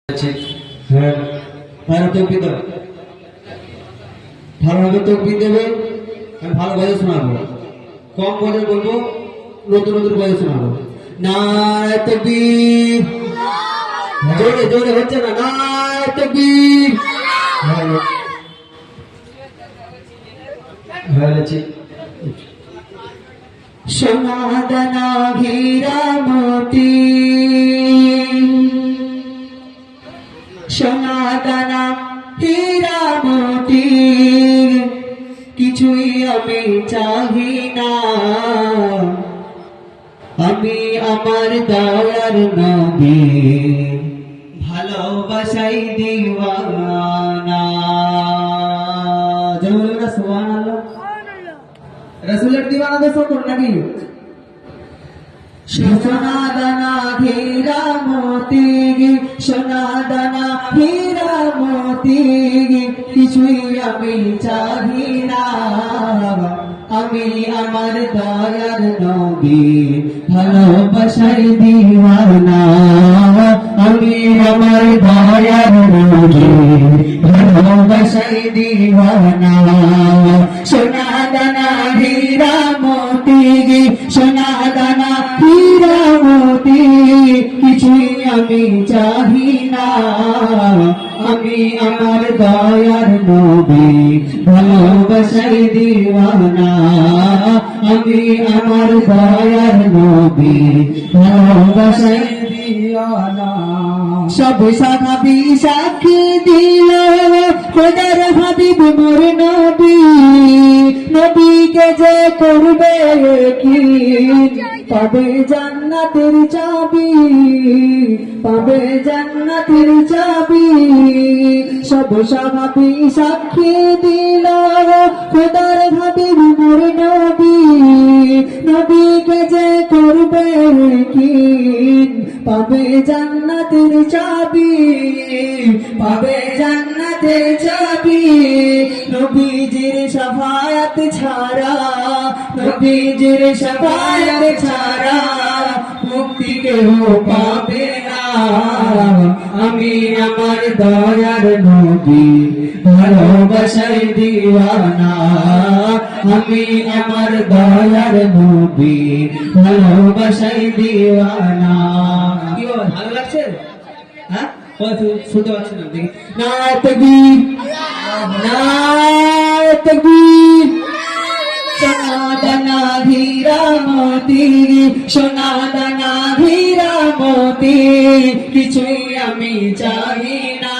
হ্যাঁ ভালো তকবির দাও, ভালোভাবে তকবির দেবে। আমি ভালো ভয়ে শোনাবো, কম ভয়ে বলবো, নতুন নতুন ভয়ে শোনাবো। নারায়ে তাকবীর, জোরে জোরে হচ্ছে না। নারায়ে তাকবীর, সোনাদানা হীরা মোতি, সোনাদানা হীরা মোতি, কিছুই আমি চাহি না। আমি আমার দয়ার নবী ভালোবাসাই দিওয়ানা। জোরে সুবহানাল্লাহ। রাসূলের দিওয়ানা দেশো কোন নাকি? সোনাদানা হীরা মোতি, সোনাদানা হীরা মোতি, কিছুই আমি চাহি না। আমি আমার দয়ার নবী ভালোবাসাই দিওয়ানা। আমি আমার দয়ার নবী ভালোবাসাই দিওয়ানা। সোনাদানা হীরা মোতি, সোনাদানা হীরা মোতি, কিছুই আমি চাহি না। আমি আমার দয়ার নবী ভালোবাসাই দিওয়ানা। আমি আমার দয়ার নবী ভালোবাসাই দিওয়ানা। সব সাহাবী সাক্ষী দিল খোদার হাবিব মোর নবী। নবীকে যে করবে কি পাবে জান্নাতের চাবি, পাবে জান্নাতের চাবি। সব সাহাবী সাক্ষী দিল খোদার হাবিব মোর নবী। নবীকে যে করবে কি পাবে জান্নাতের চাবি, পাবে জান্নাতের চাবি। নবীজির শাফায়াত ছাড়া, নবীজির শাফায়াত ছাড়া মুক্তি কেউ পাবে না। আমি আমার দয়ার নবী ভালোবাসাই দিওয়ানা। আমি আমার দয়ার নবী ভালোবাসাই দিওয়ানা। কি ভালো লাগছে? হ্যাঁ শুনতে পাচ্ছি না, দেখি। নারায়ে তাকবীর, নারায়ে তাকবীর। সোনাদানা হীরা মোতি, সোনাদানা হীরা মোতি, কিছুই আমি চাহি না।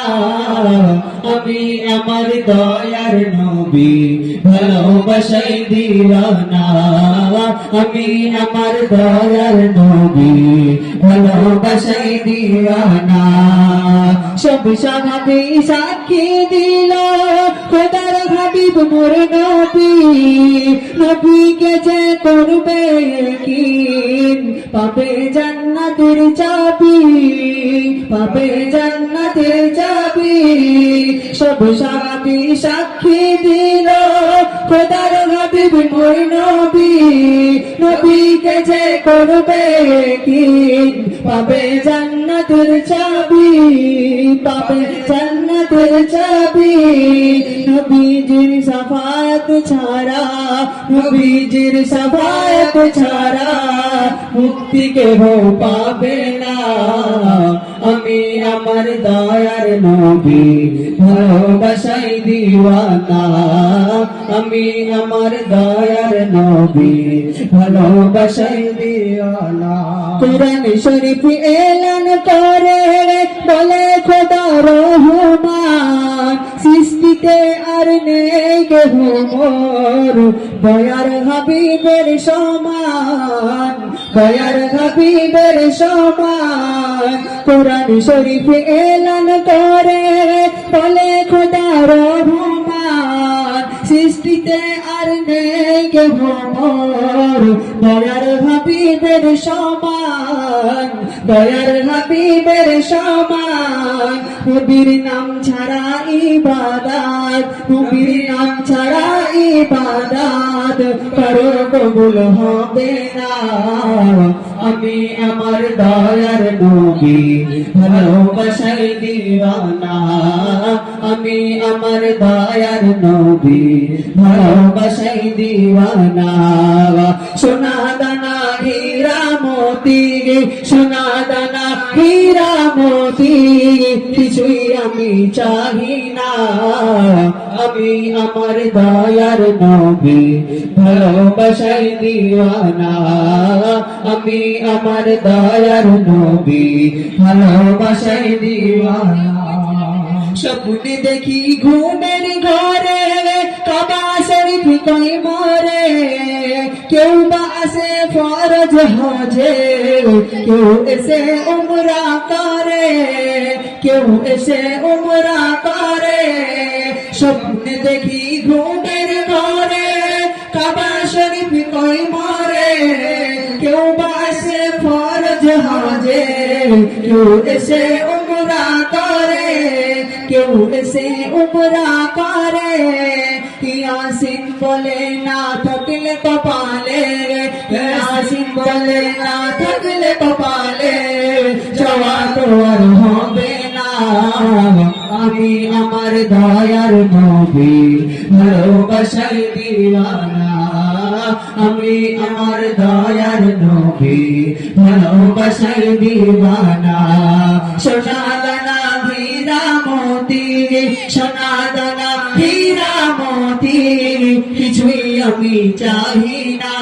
আমি আমার দয়ার নবী ভালোবাসাই দিওয়ানা। আমি আমার দয়ার নবী ভালোবাসাই দিওয়ানা। সব সাহাবী সাক্ষী দিল খোদার হাবিব মোর নবী। নবীকে যে করবে কি পাবে জান্নাতের চাবি, পাবে জান্নাতের চাবি। সব সাহাবী সাক্ষী দিল খোদার হাবিব মোর নবী। নবীকে যে করবে কি পাবে জান্নাতের চাবি, পাবে জান্নাতের চাবি। নবীজির শাফায়াত ছাড়া, নবীজির শাফায়াত ছাড়া মুক্তি কেহ পাবে না। আমি আমার দয়ার নবী ভালোবাসাই দিওয়ানা। আমি আমার দয়ার নবী ভালোবাসাই দিওয়ানা। কুরআন শরীফ এলান করে বলে খোদা রহমান, সৃষ্টিতে আর নেই কেহ মোর দয়ার হাবিবের সমান, দয়ার হাবিবের সমান। কুরআন শরীফ এলান করে বলে খোদা রহমান, সৃষ্টিতে আর নেই কেহ মোর দয়ার হাবিবের সমান, দয়ার হাবিবের সমান। নবীর নাম ছাড়া ইবাদত, নবীর নাম ছাড়া ইবাদত কারো কবুল হবে না। আমি আমার দয়ার নবী ভালোবাসাই দিওয়ানা, আমি আমার দয়ার নবী ভালোবাসাই দিওয়ানা। সোনা দানা হীরা মতি, সোনা দানা হীরা মতি কিছুই আমি চাহি না। আমি আমার দয়ার নবী ভালোবাসাই দিওয়ানা, আমি আমার দয়ার নবী ভালোবাসাই দিওয়ানা। স্বপ্নে দেখি ঘুমের ঘরে কাবা শরীফ কই মরে, কেউ বা আসে ফরজ হজে, কেউ এসে উমরা করে, কেউ এসে উমরা করে। স্বপ্নে দেখি ঘুমের ঘরে কাবা শরীফ কই মরে, কেউ বা আসে ফরজ হজে, কেউ এসে উমরা করে, কেউ এসে উমরা করে। ইয়াসিন বলে না থাকলে কপালে, ইয়াসিন বলে না থাকলে কপালে যাওয়া তো আর হবে না। আমি আমার দয়ার নবী ভালোবাসাই দিওয়ানা, আমি আমার দয়ার নবী ভালোবাসাই দিওয়ানা। সোনা দানা হীরা মতি, সোনা দানা হীরা মতি কিছুই আমি চাহি না।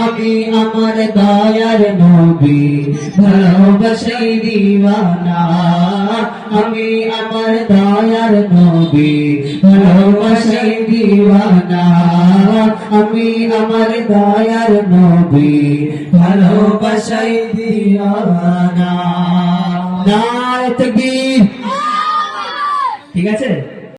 আমি আমার দয়ার নবী ভালোবাসাই দিওয়ানা, আমি আমার দয়ার নবী ভালোবাসাই দিওয়ানা, আমি আমার দয়ার নবী ভালোবাসাই দিওয়ানা। নারে তাকবীর। ঠিক আছে।